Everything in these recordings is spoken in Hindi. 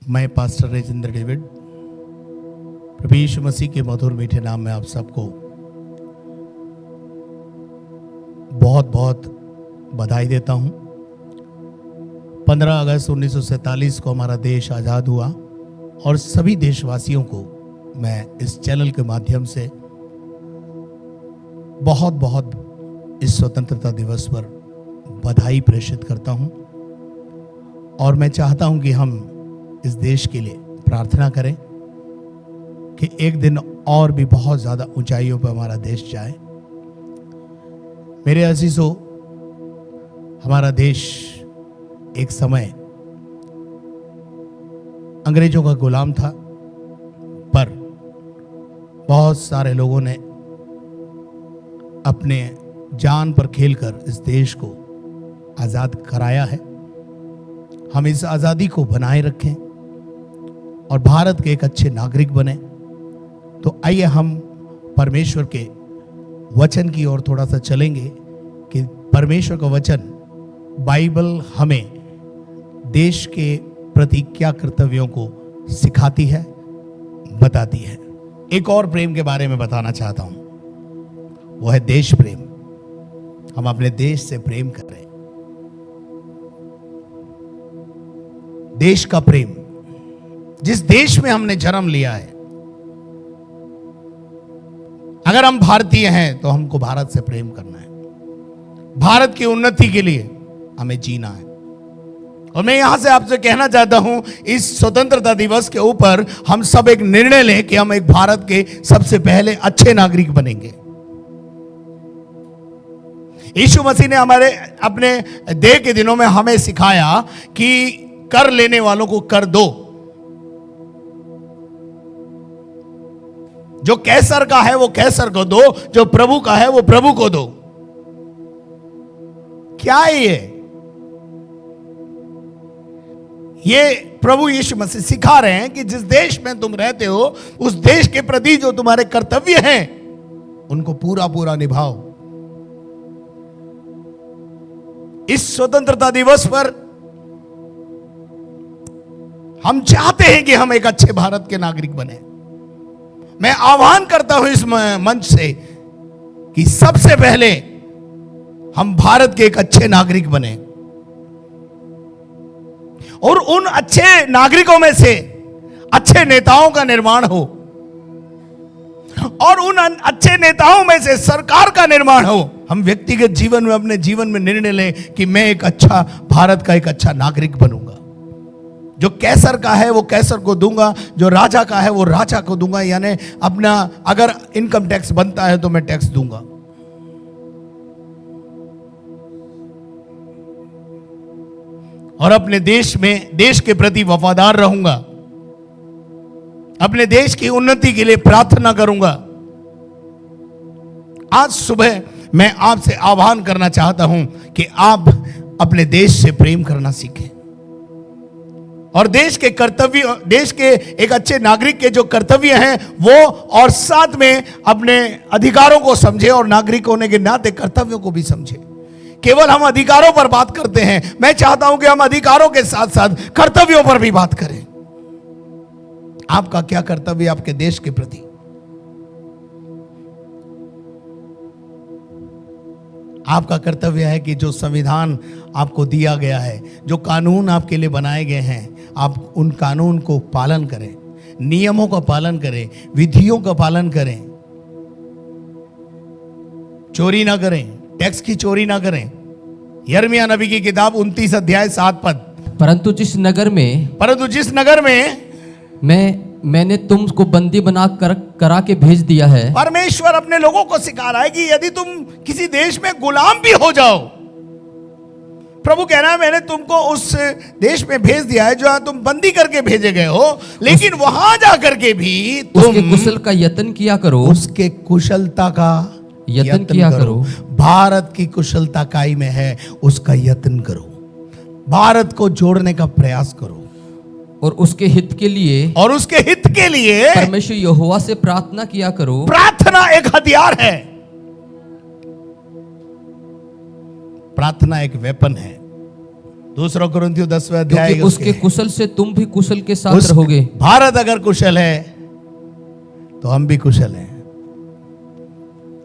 मैं पास्टर राजेंद्र डेविड प्रभु यीशु मसीह के मधुर मीठे नाम में आप सबको बहुत बहुत बधाई देता हूं। 15 अगस्त 1947 को हमारा देश आज़ाद हुआ और सभी देशवासियों को मैं इस चैनल के माध्यम से बहुत बहुत इस स्वतंत्रता दिवस पर बधाई प्रेषित करता हूं। और मैं चाहता हूं कि हम इस देश के लिए प्रार्थना करें कि एक दिन और भी बहुत ज़्यादा ऊंचाइयों पर हमारा देश जाए। मेरे अजीजों, हमारा देश एक समय अंग्रेजों का गुलाम था, पर बहुत सारे लोगों ने अपने जान पर खेलकर इस देश को आज़ाद कराया है। हम इस आज़ादी को बनाए रखें और भारत के एक अच्छे नागरिक बने। तो आइए हम परमेश्वर के वचन की ओर थोड़ा सा चलेंगे कि परमेश्वर का वचन बाइबल हमें देश के प्रति क्या कर्तव्यों को सिखाती है, बताती है। एक और प्रेम के बारे में बताना चाहता हूं, वो है देश प्रेम। हम अपने देश से प्रेम करें। देश का प्रेम, जिस देश में हमने जन्म लिया है, अगर हम भारतीय हैं तो हमको भारत से प्रेम करना है। भारत की उन्नति के लिए हमें जीना है। और मैं यहां से आपसे कहना चाहता हूं, इस स्वतंत्रता दिवस के ऊपर हम सब एक निर्णय लें कि हम एक भारत के सबसे पहले अच्छे नागरिक बनेंगे। यीशु मसीह ने हमारे अपने देह के दिनों में हमें सिखाया कि कर लेने वालों को कर दो, जो कैसर का है वो कैसर को दो, जो प्रभु का है वो प्रभु को दो। क्या है ये प्रभु यीशु मसीह सिखा रहे हैं कि जिस देश में तुम रहते हो, उस देश के प्रति जो तुम्हारे कर्तव्य हैं उनको पूरा पूरा निभाओ। इस स्वतंत्रता दिवस पर हम चाहते हैं कि हम एक अच्छे भारत के नागरिक बने। मैं आह्वान करता हूं इस मंच से कि सबसे पहले हम भारत के एक अच्छे नागरिक बने और उन अच्छे नागरिकों में से अच्छे नेताओं का निर्माण हो और उन अच्छे नेताओं में से सरकार का निर्माण हो। हम व्यक्तिगत जीवन में अपने जीवन में निर्णय लें कि मैं एक अच्छा भारत का एक अच्छा नागरिक बनूंगा। जो कैसर का है वो कैसर को दूंगा, जो राजा का है वो राजा को दूंगा। यानी अपना अगर इनकम टैक्स बनता है तो मैं टैक्स दूंगा। और अपने देश में देश के प्रति वफादार रहूंगा। अपने देश की उन्नति के लिए प्रार्थना करूंगा। आज सुबह मैं आपसे आह्वान करना चाहता हूं कि आप अपने देश से प्रेम करना सीखें और देश के कर्तव्य, देश के एक अच्छे नागरिक के जो कर्तव्य हैं वो, और साथ में अपने अधिकारों को समझे और नागरिक होने के नाते कर्तव्यों को भी समझे। केवल हम अधिकारों पर बात करते हैं, मैं चाहता हूं कि हम अधिकारों के साथ साथ कर्तव्यों पर भी बात करें। आपका क्या कर्तव्य आपके देश के प्रति? आपका कर्तव्य है कि जो संविधान आपको दिया गया है, जो कानून आपके लिए बनाए गए हैं, आप उन कानून को पालन करें, नियमों का पालन करें, विधियों का पालन करें। चोरी ना करें, टैक्स की चोरी ना करें। यिर्मयाह नबी की किताब 29 अध्याय 7 पद। परंतु जिस नगर में मैंने तुमको बंदी बना करा के भेज दिया है। परमेश्वर अपने लोगों को सिखा रहा है कि यदि तुम किसी देश में गुलाम भी हो जाओ, प्रभु कह रहा है मैंने तुमको उस देश में भेज दिया है जहां तुम बंदी करके भेजे गए हो, लेकिन वहां जाकर के भी तुम उसके कुशल का यत्न किया करो। उसके कुशलता का यत्न किया करो। भारत की कुशलता काई में है, उसका यत्न करो। भारत को जोड़ने का प्रयास करो और उसके हित के लिए परमेश्वर यहोवा से प्रार्थना किया करो। प्रार्थना एक हथियार है, प्रार्थना एक वेपन है। दूसरा कुरिन्थियों 10वें अध्याय क्योंकि उसके कुशल से तुम भी कुशल के साथ रहोगे। भारत अगर कुशल है तो हम भी कुशल हैं।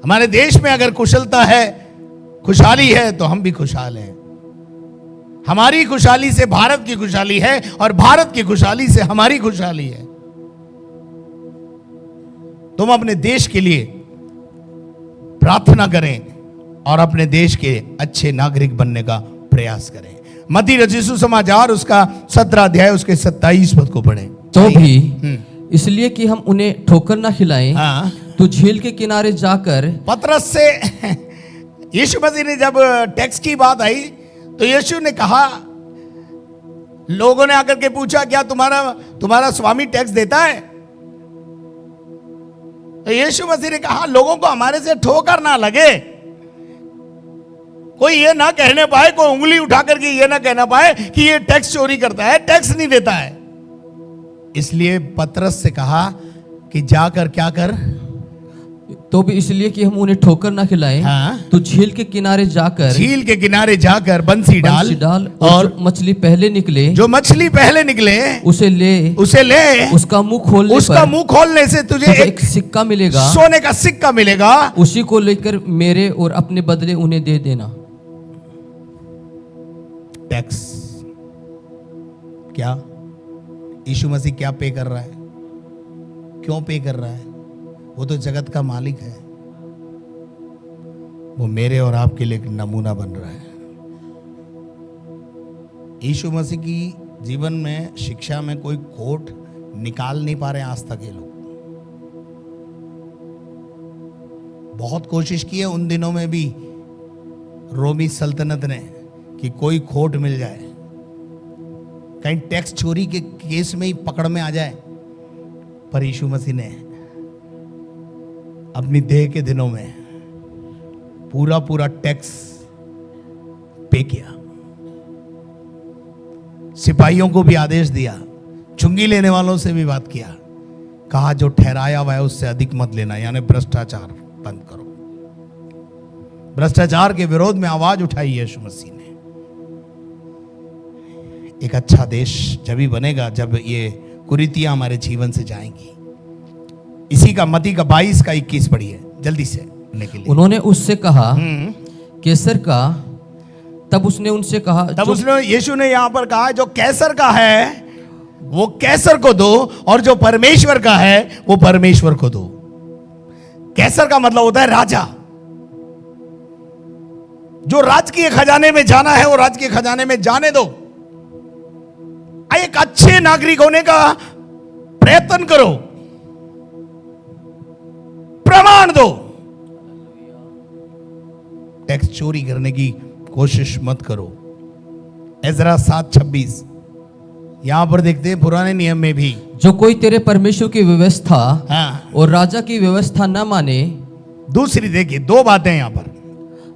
हमारे देश में अगर कुशलता है, खुशहाली है, तो हम भी खुशहाल हैं। हमारी खुशहाली से भारत की खुशहाली है और भारत की खुशहाली से हमारी खुशहाली है। तुम अपने देश के लिए प्रार्थना करें और अपने देश के अच्छे नागरिक बनने का प्रयास करें। मत्ती रचित सुसमाचार उसका 17 अध्याय उसके 27 पद को पढ़ें। तो भी इसलिए कि हम उन्हें ठोकर ना खिलाएं, हाँ, तो झील के किनारे जाकर पतरस से यीशु मसीह ने जब टैक्स की बात आई तो यीशु ने कहा, लोगों ने आकर के पूछा क्या तुम्हारा स्वामी टैक्स देता है? तो यीशु मसीह ने कहा लोगों को हमारे से ठोकर ना लगे, कोई ये ना कहने पाए, कोई उंगली उठा करके ये ना कहना पाए कि ये टैक्स चोरी करता है, टैक्स नहीं देता है। इसलिए पतरस से कहा कि जाकर क्या कर, तो भी इसलिए कि हम उन्हें ठोकर ना खिलाएं, हाँ, तो झील के किनारे जाकर बंसी डाल और जो मछली पहले निकले उसे ले उसका मुंह खोलने से तुझे एक सिक्का मिलेगा, सोने का सिक्का मिलेगा, उसी को लेकर मेरे और अपने बदले उन्हें दे देना। टैक्स क्या यीशु मसीह क्या पे कर रहा है, क्यों पे कर रहा है? वो तो जगत का मालिक है। वो मेरे और आपके लिए एक नमूना बन रहा है। यीशु मसीह की जीवन में, शिक्षा में कोई खोट निकाल नहीं पा रहे आज तक ये लोग। बहुत कोशिश की है उन दिनों में भी रोमी सल्तनत ने कि कोई खोट मिल जाए, कहीं टैक्स चोरी के केस में ही पकड़ में आ जाए, पर यीशु मसीह ने अपनी देह के दिनों में पूरा टैक्स पे किया। सिपाहियों को भी आदेश दिया, चुंगी लेने वालों से भी बात किया, कहा जो ठहराया हुआ है उससे अधिक मत लेना, यानी भ्रष्टाचार बंद करो। भ्रष्टाचार के विरोध में आवाज उठाई यीशु मसीह ने। एक अच्छा देश जब ही बनेगा जब ये कुरीतियां हमारे जीवन से जाएंगी। इसी का मत्ती का 22 का 21 पढ़िए जल्दी से के लिए। उन्होंने उससे कहा कैसर का, तब उसने उनसे कहा, यीशु ने यहां पर कहा जो कैसर का है वो कैसर को दो और जो परमेश्वर का है वो परमेश्वर को दो। कैसर का मतलब होता है राजा। जो राजकीय खजाने में जाना है वो राजकीय खजाने में जाने दो। एक अच्छे नागरिक होने का प्रयत्न करो, प्रमाण दो। टैक्स चोरी करने की कोशिश मत करो। एजरा 7:26 यहां पर देखते हैं पुराने नियम में भी, जो कोई तेरे परमेश्वर की व्यवस्था हाँ, और राजा की व्यवस्था न माने। दूसरी देखिए, दो बातें यहां पर।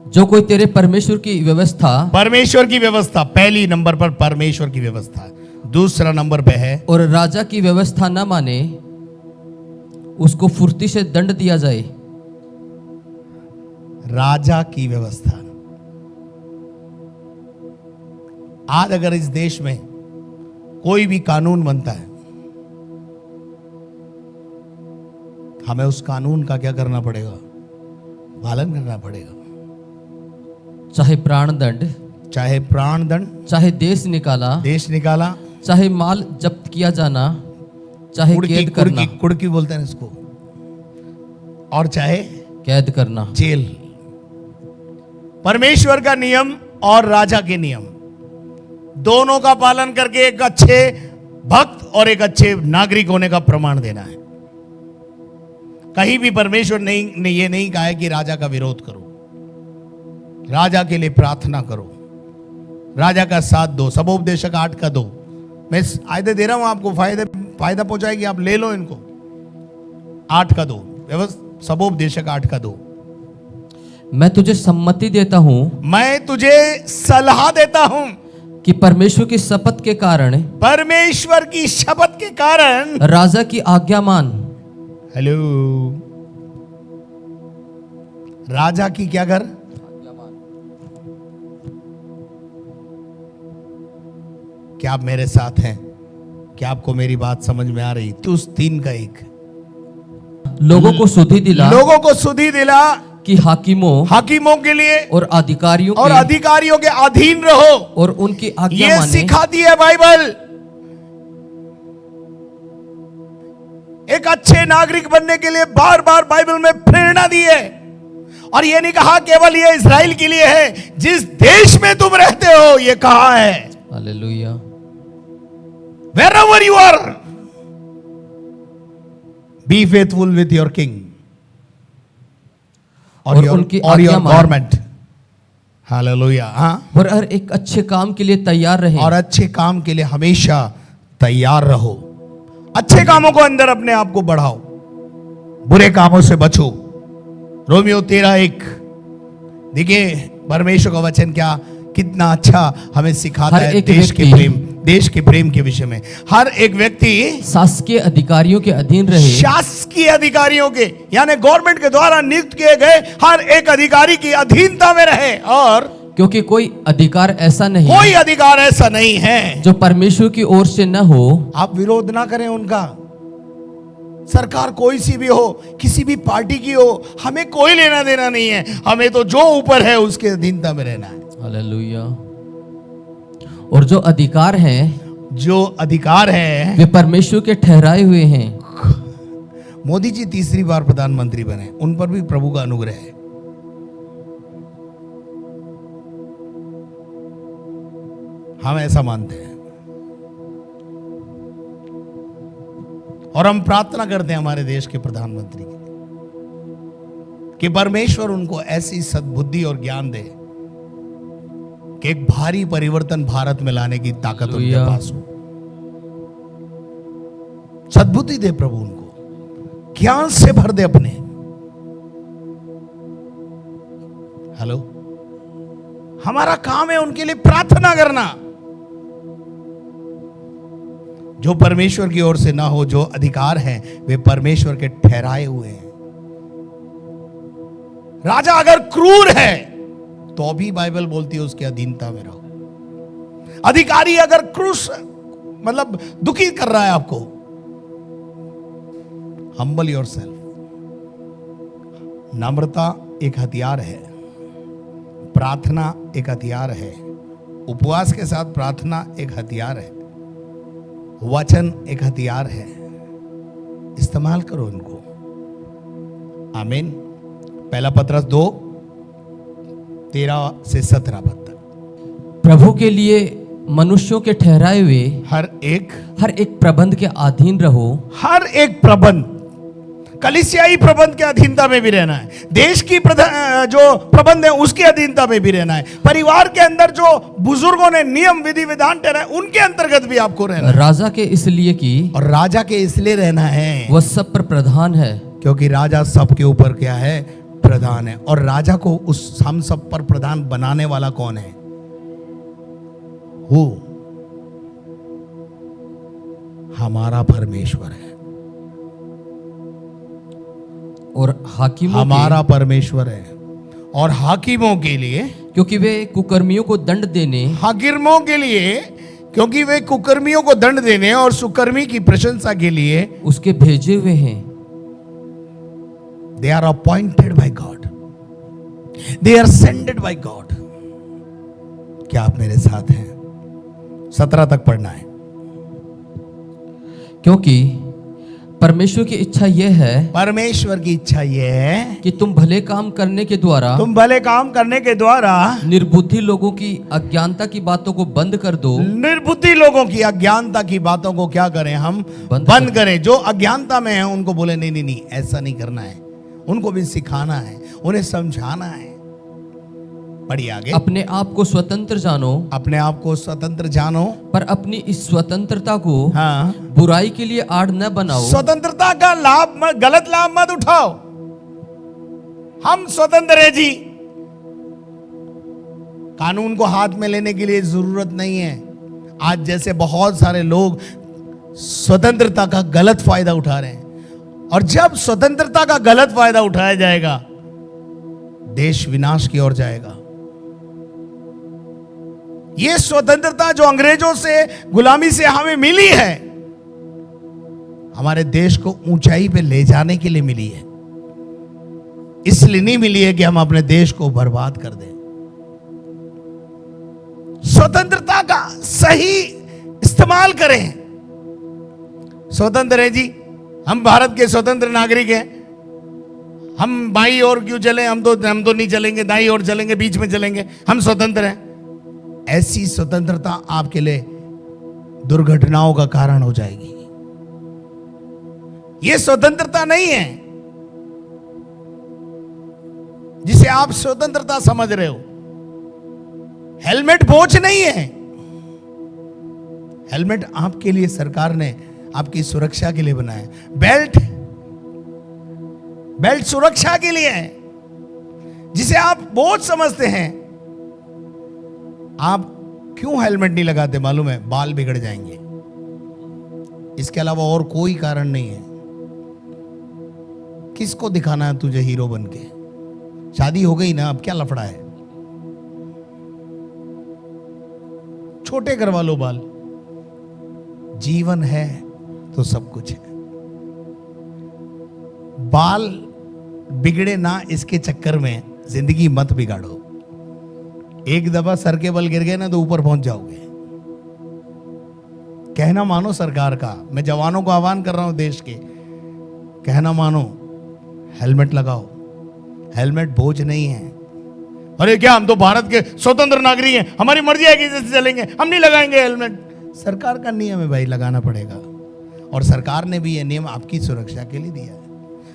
जो कोई तेरे परमेश्वर की व्यवस्था पहली नंबर पर परमेश्वर की व्यवस्था, दूसरा नंबर पे है और राजा की व्यवस्था न माने, उसको फुर्ती से दंड दिया जाए। राजा की व्यवस्था। आज अगर इस देश में कोई भी कानून बनता है, हमें उस कानून का क्या करना पड़ेगा? पालन करना पड़ेगा। चाहे प्राण दंड, चाहे देश निकाला, चाहे माल जब्त किया जाना, चाहे कैद करना, कुड़की बोलते हैं इसको, और चाहे कैद करना, जेल। परमेश्वर का नियम और राजा के नियम दोनों का पालन करके एक अच्छे भक्त और एक अच्छे नागरिक होने का प्रमाण देना है। कहीं भी परमेश्वर ने ये नहीं कहा है कि राजा का विरोध करो, राजा के लिए प्रार्थना करो, राजा का साथ दो। सबोपदेशक 8 का दो। मैं आयते दे रहा हूं आपको, फायदा पहुंचाएगी, आप ले लो इनको। 8 का दो, सबोपदेशक 8 का दो। मैं तुझे सम्मति देता हूं, मैं तुझे सलाह देता हूं कि परमेश्वर की शपथ के कारण राजा की आज्ञा मान। हेलो, राजा की क्या कर? क्या आप मेरे साथ हैं? क्या आपको मेरी बात समझ में आ रही? तो उस 3:1 लोगों को सुधि दिला कि हाकिमों के लिए और अधिकारियों के अधीन रहो और उनकी आज्ञा ये माने। सिखाती है बाइबल। एक अच्छे नागरिक बनने के लिए बार बार बाइबल में प्रेरणा दी है। और ये नहीं कहा केवल ये इजराइल के लिए है, जिस देश में तुम रहते हो ये कहा है। Hallelujah. Wherever you are, be faithful with your king और उनकी your गवर्नमेंट। हालेलुया। हाँ, और हर एक अच्छे काम के लिए तैयार रहें और अच्छे काम के लिए हमेशा तैयार रहो। अच्छे कामों को अंदर अपने आप को बढ़ाओ, बुरे कामों से बचो। रोमियो 13:1 देखिए परमेश्वर का वचन क्या कितना अच्छा हमें सिखाता है देश के प्रेम के विषय में। हर एक व्यक्ति शासकीय अधिकारियों के अधीन रहे। शासकीय अधिकारियों के यानी गवर्नमेंट के द्वारा नियुक्त किए गए हर एक अधिकारी की अधीनता में रहे। और क्योंकि कोई अधिकार ऐसा नहीं है जो परमेश्वर की ओर से न हो। आप विरोध ना करें उनका। सरकार कोई सी भी हो, किसी भी पार्टी की हो, हमें कोई लेना देना नहीं है। हमें तो जो ऊपर है उसके अधीनता में रहना है। हालेलुया। और जो अधिकार हैं वे परमेश्वर के ठहराए हुए हैं। मोदी जी 3री बार प्रधानमंत्री बने, उन पर भी प्रभु का अनुग्रह है। हम ऐसा मानते हैं और हम प्रार्थना करते हैं हमारे देश के प्रधानमंत्री के लिए कि परमेश्वर उनको ऐसी सद्बुद्धि और ज्ञान दे कि एक भारी परिवर्तन भारत में लाने की ताकत उनके पास हो। सद्बुद्धि दे प्रभु, उनको ज्ञान से भर दे अपने। हेलो, हमारा काम है उनके लिए प्रार्थना करना। जो परमेश्वर की ओर से ना हो, जो अधिकार हैं वे परमेश्वर के ठहराए हुए हैं। राजा अगर क्रूर है तो भी बाइबल बोलती है उसकी अधीनता में रहो। अधिकारी अगर क्रूस मतलब दुखी कर रहा है आपको, हम्बल योरसेल्फ। नम्रता एक हथियार है, प्रार्थना एक हथियार है, उपवास के साथ प्रार्थना एक हथियार है, वचन एक हथियार है। इस्तेमाल करो उनको। आमीन। पहला पत्रस 2:13-17 पद तक। प्रभु के लिए मनुष्यों के ठहराए हुए हर एक प्रबंध के अधीन रहो। हर एक प्रबंध, कलीसियाई प्रबंध के अधीनता में भी रहना है। देश की जो प्रबंध है उसके अधीनता में भी रहना है। परिवार के अंदर जो बुजुर्गों ने नियम विधि विधान ठहराए उनके अंतर्गत भी आपको रहना है। राजा के इसलिए कि और राजा के इसलिए रहना है वह सब पर प्रधान है, क्योंकि राजा सबके ऊपर क्या है? प्रधान है। और राजा को उस हम सब पर प्रधान बनाने वाला कौन है? वो हमारा परमेश्वर है। और हाकिमों हमारा परमेश्वर है। और हाकिमों के लिए क्योंकि वे कुकर्मियों को दंड देने, हाकिमों के लिए क्योंकि वे कुकर्मियों को दंड देने और सुकर्मी की प्रशंसा के लिए उसके भेजे हुए हैं। They are appointed by God. They are sent by God. क्या आप मेरे साथ हैं? 17 तक पढ़ना है। क्योंकि परमेश्वर की इच्छा यह है, परमेश्वर की इच्छा यह है कि तुम भले काम करने के द्वारा निर्बुद्धि लोगों की अज्ञानता की बातों को बंद कर दो। निर्बुद्धि लोगों की अज्ञानता की बातों को क्या करें? हम बंद करें। जो अज्ञानता में है उनको बोले नहीं ऐसा नहीं करना है। उनको भी सिखाना है, उन्हें समझाना है। पढ़िए आगे। अपने आप को स्वतंत्र जानो, पर अपनी इस स्वतंत्रता को बुराई के लिए आड़ न बनाओ। स्वतंत्रता का गलत लाभ मत उठाओ। हम स्वतंत्र है जी, कानून को हाथ में लेने की लिए जरूरत नहीं है। आज जैसे बहुत सारे लोग स्वतंत्रता का गलत फायदा उठा रहे हैं, और जब स्वतंत्रता का गलत फायदा उठाया जाएगा देश विनाश की ओर जाएगा। ये स्वतंत्रता जो अंग्रेजों से गुलामी से हमें मिली है, हमारे देश को ऊंचाई पे ले जाने के लिए मिली है। इसलिए नहीं मिली है कि हम अपने देश को बर्बाद कर दें। स्वतंत्रता का सही इस्तेमाल करें। स्वतंत्र है जी, हम भारत के स्वतंत्र नागरिक हैं। हम बाईं ओर क्यों चलें? हम तो नहीं चलेंगे, दाईं ओर चलेंगे, बीच में चलेंगे, हम स्वतंत्र हैं। ऐसी स्वतंत्रता आपके लिए दुर्घटनाओं का कारण हो जाएगी। यह स्वतंत्रता नहीं है जिसे आप स्वतंत्रता समझ रहे हो। हेलमेट बोझ नहीं है। हेलमेट आपके लिए सरकार ने आपकी सुरक्षा के लिए बनाया। बेल्ट सुरक्षा के लिए है, जिसे आप बोझ समझते हैं। आप क्यों हेलमेट नहीं लगाते मालूम है? बाल बिगड़ जाएंगे। इसके अलावा और कोई कारण नहीं है। किसको दिखाना है तुझे हीरो बनके? शादी हो गई ना, अब क्या लफड़ा है? छोटे करवा लो बाल। जीवन है तो सब कुछ है। बाल बिगड़े ना, इसके चक्कर में जिंदगी मत बिगाड़ो। एक दफा सर के बल गिर गए ना तो ऊपर पहुंच जाओगे। कहना मानो सरकार का। मैं जवानों को आह्वान कर रहा हूं देश के, कहना मानो, हेलमेट लगाओ। हेलमेट बोझ नहीं है। अरे क्या, हम तो भारत के स्वतंत्र नागरिक हैं, हमारी मर्जी है कि जैसे चलेंगे, हम नहीं लगाएंगे हेलमेट। सरकार का नियम है भाई, लगाना पड़ेगा। और सरकार ने भी यह नियम आपकी सुरक्षा के लिए दिया है,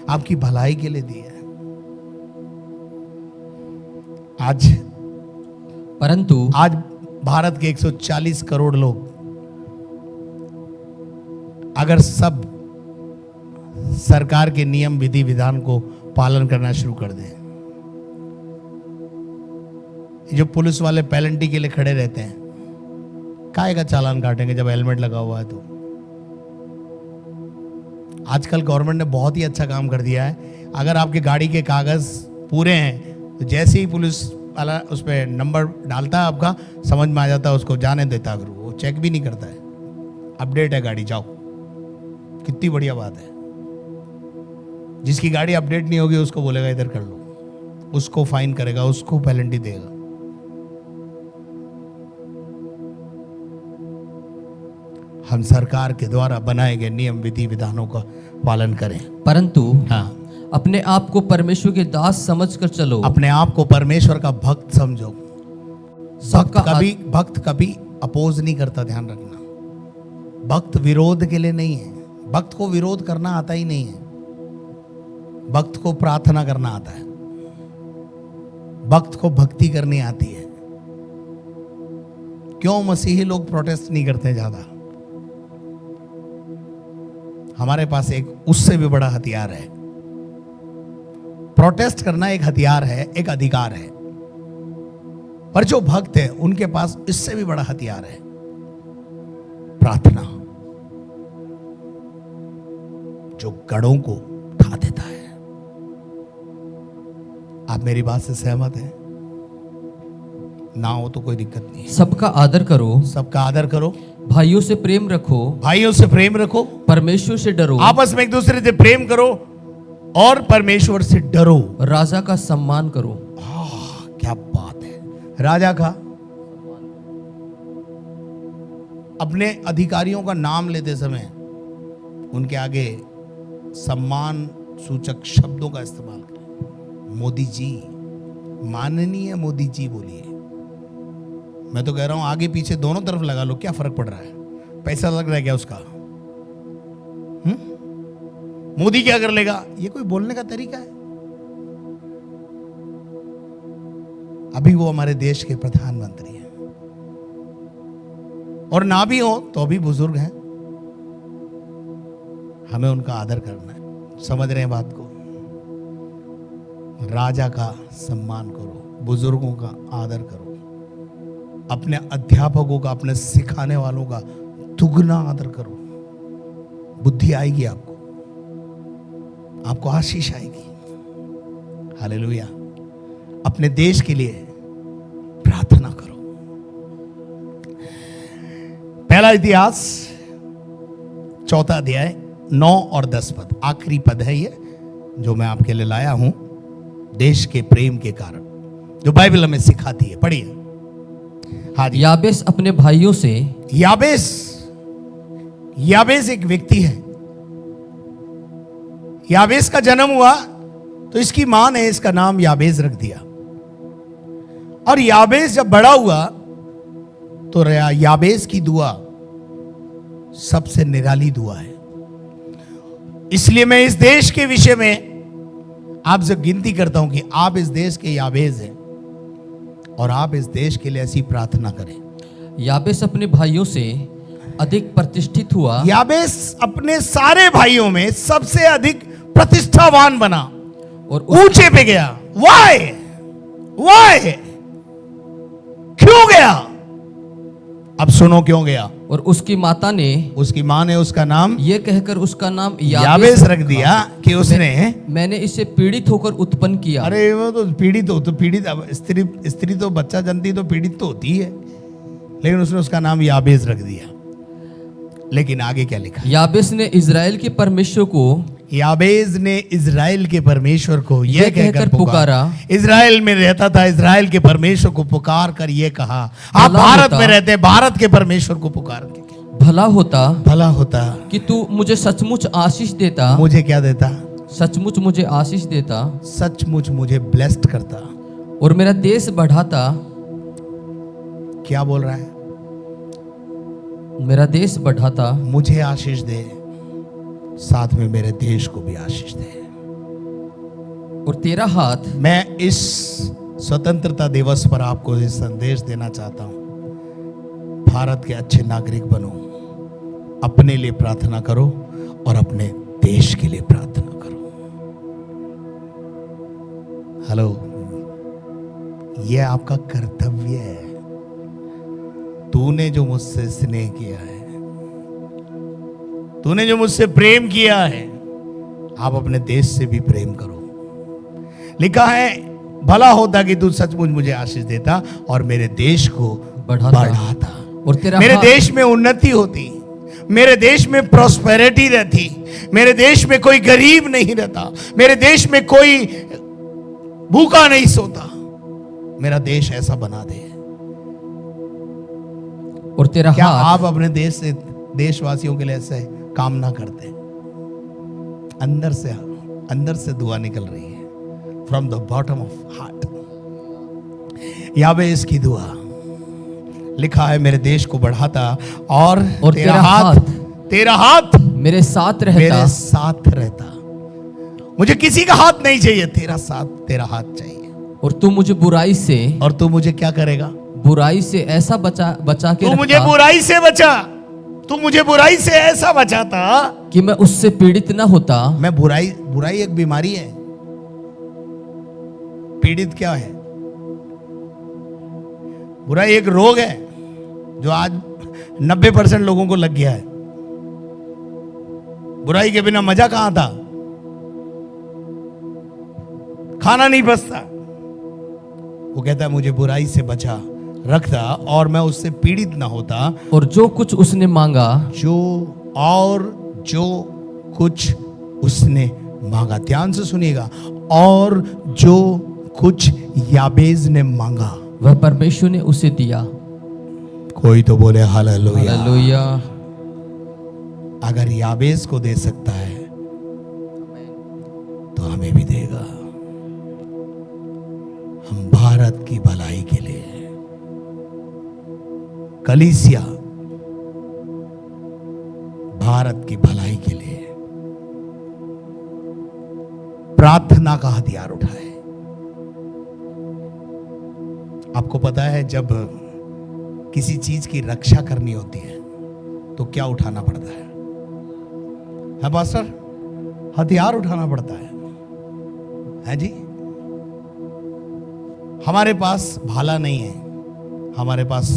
आपकी भलाई के लिए दिया है। आज भारत के 140 करोड़ लोग अगर सब सरकार के नियम विधि विधान को पालन करना शुरू कर दें। जो पुलिस वाले पेनल्टी के लिए खड़े रहते हैं, काहे का चालान काटेंगे जब हेलमेट लगा हुआ है? तो आजकल गवर्नमेंट ने बहुत ही अच्छा काम कर दिया है। अगर आपके गाड़ी के कागज पूरे हैं तो जैसे ही पुलिस वाला उस पर नंबर डालता है आपका, समझ में आ जाता है, उसको जाने देता, फिर वो चेक भी नहीं करता है। अपडेट है गाड़ी, जाओ। कितनी बढ़िया बात है। जिसकी गाड़ी अपडेट नहीं होगी उसको बोलेगा इधर कर लो, उसको फाइन करेगा, उसको पेनल्टी देगा। हम सरकार के द्वारा बनाए गए नियम विधि विधानों का पालन करें, परंतु अपने आप को परमेश्वर के दास समझकर चलो। अपने आप को परमेश्वर का भक्त समझो। भक्त कभी अपोज नहीं करता, ध्यान रखना। भक्त विरोध के लिए नहीं है। भक्त को विरोध करना आता ही नहीं है। भक्त को प्रार्थना करना आता है। भक्त को भक्ति करनी आती है। क्यों मसीही लोग प्रोटेस्ट नहीं करते ज्यादा? हमारे पास एक उससे भी बड़ा हथियार है। प्रोटेस्ट करना एक हथियार है, एक अधिकार है। पर जो भक्त है उनके पास इससे भी बड़ा हथियार है, प्रार्थना, जो गढ़ों को उठा देता है। आप मेरी बात से सहमत हैं? ना हो तो कोई दिक्कत नहीं। सबका आदर करो। सबका आदर करो। भाइयों से प्रेम रखो। भाइयों से प्रेम रखो। परमेश्वर से डरो। आपस में एक दूसरे से प्रेम करो और परमेश्वर से डरो। राजा का सम्मान करो। क्या बात है। राजा का, अपने अधिकारियों का नाम लेते समय उनके आगे सम्मान सूचक शब्दों का इस्तेमाल करें। मोदी जी, माननीय मोदी जी बोलिए। मैं तो कह रहा हूं आगे पीछे दोनों तरफ लगा लो, क्या फर्क पड़ रहा है? पैसा लग रहा है क्या उसका? मोदी क्या कर लेगा? ये कोई बोलने का तरीका है? अभी वो हमारे देश के प्रधानमंत्री हैं, और ना भी हो तो भी बुजुर्ग हैं। हमें उनका आदर करना है। समझ रहे हैं बात को? राजा का सम्मान करो, बुजुर्गों का आदर करो, अपने अध्यापकों का, अपने सिखाने वालों का दुगना आदर करो। बुद्धि आएगी आपको आशीष आएगी। हालेलुया। अपने देश के लिए प्रार्थना करो। पहला इतिहास 4 अध्याय 9 और 10 पद, आखिरी पद है ये जो मैं आपके लिए लाया हूं, देश के प्रेम के कारण, जो बाइबल हमें सिखाती है। पढ़िए। हाँ जी। याबेस अपने भाइयों से, याबेस एक व्यक्ति है। याबेस का जन्म हुआ तो इसकी मां ने इसका नाम याबेस रख दिया, और याबेस जब बड़ा हुआ तो याबेस की दुआ सबसे निराली दुआ है। इसलिए मैं इस देश के विषय में आपसे गिनती करता हूं कि आप इस देश के याबेस हैं और आप इस देश के लिए ऐसी प्रार्थना करें। याबेस अपने भाइयों से अधिक प्रतिष्ठित हुआ। याबेस अपने सारे भाइयों में सबसे अधिक प्रतिष्ठावान बना और ऊंचे पे गया। वाई क्यों गया? अब सुनो क्यों गया। और उसकी मां ने उसका नाम ये कहकर उसका नाम याबेस रख दिया कि उसने मैंने इसे पीड़ित होकर उत्पन्न किया। अरे वो तो पीड़ित स्त्री तो बच्चा जनती तो पीड़ित तो होती है, लेकिन उसने उसका नाम याबेस रख दिया। लेकिन आगे क्या लिखा? याबेस ने इजराइल के परमेश्वर को यह कहकर पुकारा। इजराइल में रहता था, इजराइल के परमेश्वर को पुकार कर यह कहा। आप भारत में रहते हैं, भारत के परमेश्वर को पुकार के भला होता कि तू मुझे सचमुच आशीष देता। मुझे क्या देता? सचमुच मुझे आशीष देता, सचमुच मुझे ब्लेस्ड करता और मेरा देश बढ़ाता। क्या बोल रहा है? मेरा देश बढ़ाता, मुझे आशीष दे, साथ में मेरे देश को भी आशीष दे। और तेरा हाथ। मैं इस स्वतंत्रता दिवस पर आपको ये संदेश देना चाहता हूं, भारत के अच्छे नागरिक बनो, अपने लिए प्रार्थना करो और अपने देश के लिए प्रार्थना करो। हेलो, यह आपका कर्तव्य है। तूने जो मुझसे स्नेह किया है, तूने जो मुझसे प्रेम किया है, आप अपने देश से भी प्रेम करो। लिखा है भला होता कि तू सचमुच मुझे आशीष देता और मेरे देश को बढ़ाता और तेरा मेरे देश में उन्नति होती, मेरे देश में प्रॉस्पेरिटी रहती, मेरे देश में कोई गरीब नहीं रहता, मेरे देश में कोई भूखा नहीं सोता। मेरा देश ऐसा बना दे। और तेरा क्या आप अपने देश से, देशवासियों के लिए ऐसे काम ना करते? अंदर से दुआ निकल रही है, from the bottom of heart. याबेस की दुआ लिखा है, मेरे देश को बढ़ाता और तेरा हाथ मेरे साथ रहता। मुझे किसी का हाथ नहीं चाहिए, तेरा हाथ चाहिए। और तू मुझे बुराई से, और तू मुझे क्या करेगा? बुराई से ऐसा बचा के तू मुझे बुराई से बचा, तू मुझे बुराई से ऐसा बचाता कि मैं उससे पीड़ित ना होता। मैं बुराई एक बीमारी है। पीड़ित क्या है? बुराई एक रोग है जो आज 90% लोगों को लग गया है। बुराई के बिना मजा कहां था? खाना नहीं बचता। वो कहता है मुझे बुराई से बचा रखता और मैं उससे पीड़ित ना होता। और जो कुछ उसने मांगा, जो कुछ उसने मांगा, ध्यान से सुनिएगा, और जो कुछ याबेस ने मांगा वह परमेश्वर ने उसे दिया। कोई तो बोले हालेलुया। हालेलुया। अगर याबेस को दे सकता है तो हमें भी देगा। हम भारत की भलाई के लिए, कलीसिया भारत की भलाई के लिए प्रार्थना का हथियार उठाए। आपको पता है जब किसी चीज की रक्षा करनी होती है तो क्या उठाना पड़ता है पास्टर? हथियार उठाना पड़ता है जी। हमारे पास भाला नहीं है, हमारे पास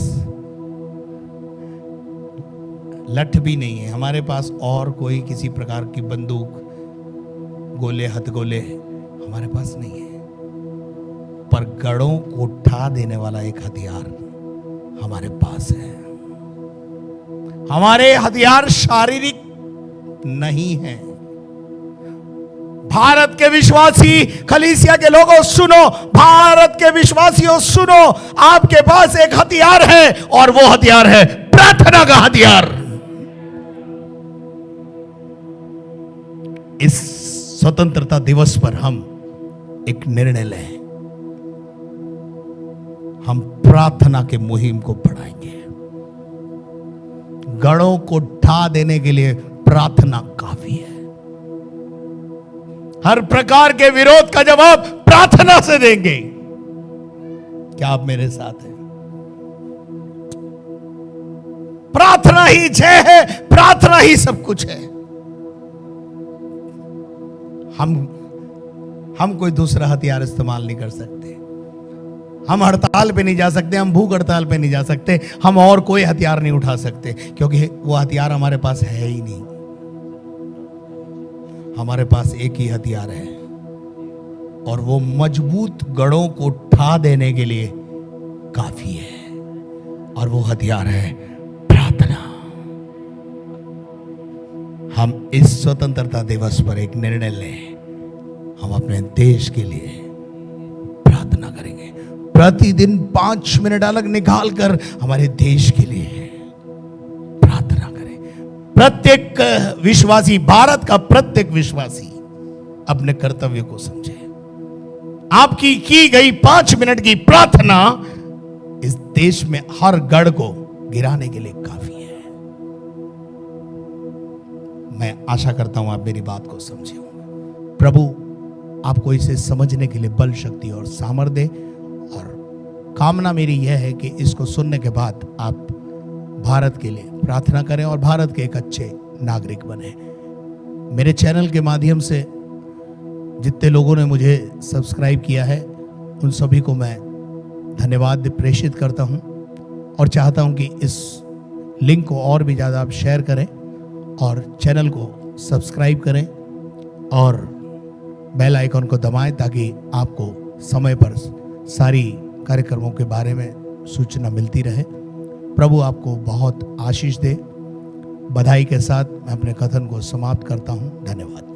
लठ भी नहीं है, हमारे पास और कोई किसी प्रकार की बंदूक, गोले, हथगोले हमारे पास नहीं है, पर गढ़ों को उठा देने वाला एक हथियार हमारे पास है। हमारे हथियार शारीरिक नहीं है। भारत के विश्वासी, कलीसिया के लोगों सुनो, भारत के विश्वासियों सुनो, आपके पास एक हथियार है और वो हथियार है प्रार्थना का हथियार। इस स्वतंत्रता दिवस पर हम एक निर्णय लें, हम प्रार्थना के मुहिम को बढ़ाएंगे। गढ़ों को ढा देने के लिए प्रार्थना काफी है। हर प्रकार के विरोध का जवाब प्रार्थना से देंगे। क्या आप मेरे साथ हैं? प्रार्थना ही जय है, प्रार्थना ही सब कुछ है। हम कोई दूसरा हथियार इस्तेमाल नहीं कर सकते। हम हड़ताल पे नहीं जा सकते, हम भूख हड़ताल पे नहीं जा सकते, हम और कोई हथियार नहीं उठा सकते, क्योंकि वो हथियार हमारे पास है ही नहीं। हमारे पास एक ही हथियार है और वो मजबूत गढ़ों को ढा देने के लिए काफी है, और वो हथियार है प्रार्थना। हम इस स्वतंत्रता दिवस पर एक निर्णय लें, हम अपने देश के लिए प्रार्थना करेंगे। प्रतिदिन 5 मिनट अलग निकाल कर हमारे देश के लिए प्रार्थना करें। प्रत्येक विश्वासी, भारत का प्रत्येक विश्वासी अपने कर्तव्य को समझे। आपकी की गई 5 मिनट की प्रार्थना इस देश में हर गढ़ को गिराने के लिए काफी है। मैं आशा करता हूं आप मेरी बात को समझे होंगे। प्रभु आपको इसे समझने के लिए बल, शक्ति और सामर्थ्य दे, और कामना मेरी यह है कि इसको सुनने के बाद आप भारत के लिए प्रार्थना करें और भारत के एक अच्छे नागरिक बने। मेरे चैनल के माध्यम से जितने लोगों ने मुझे सब्सक्राइब किया है उन सभी को मैं धन्यवाद प्रेषित करता हूं, और चाहता हूं कि इस लिंक को और भी ज़्यादा आप शेयर करें और चैनल को सब्सक्राइब करें और बेल आइकन को दबाएं, ताकि आपको समय पर सारी कार्यक्रमों के बारे में सूचना मिलती रहे। प्रभु आपको बहुत आशीष दे। बधाई के साथ मैं अपने कथन को समाप्त करता हूं। धन्यवाद।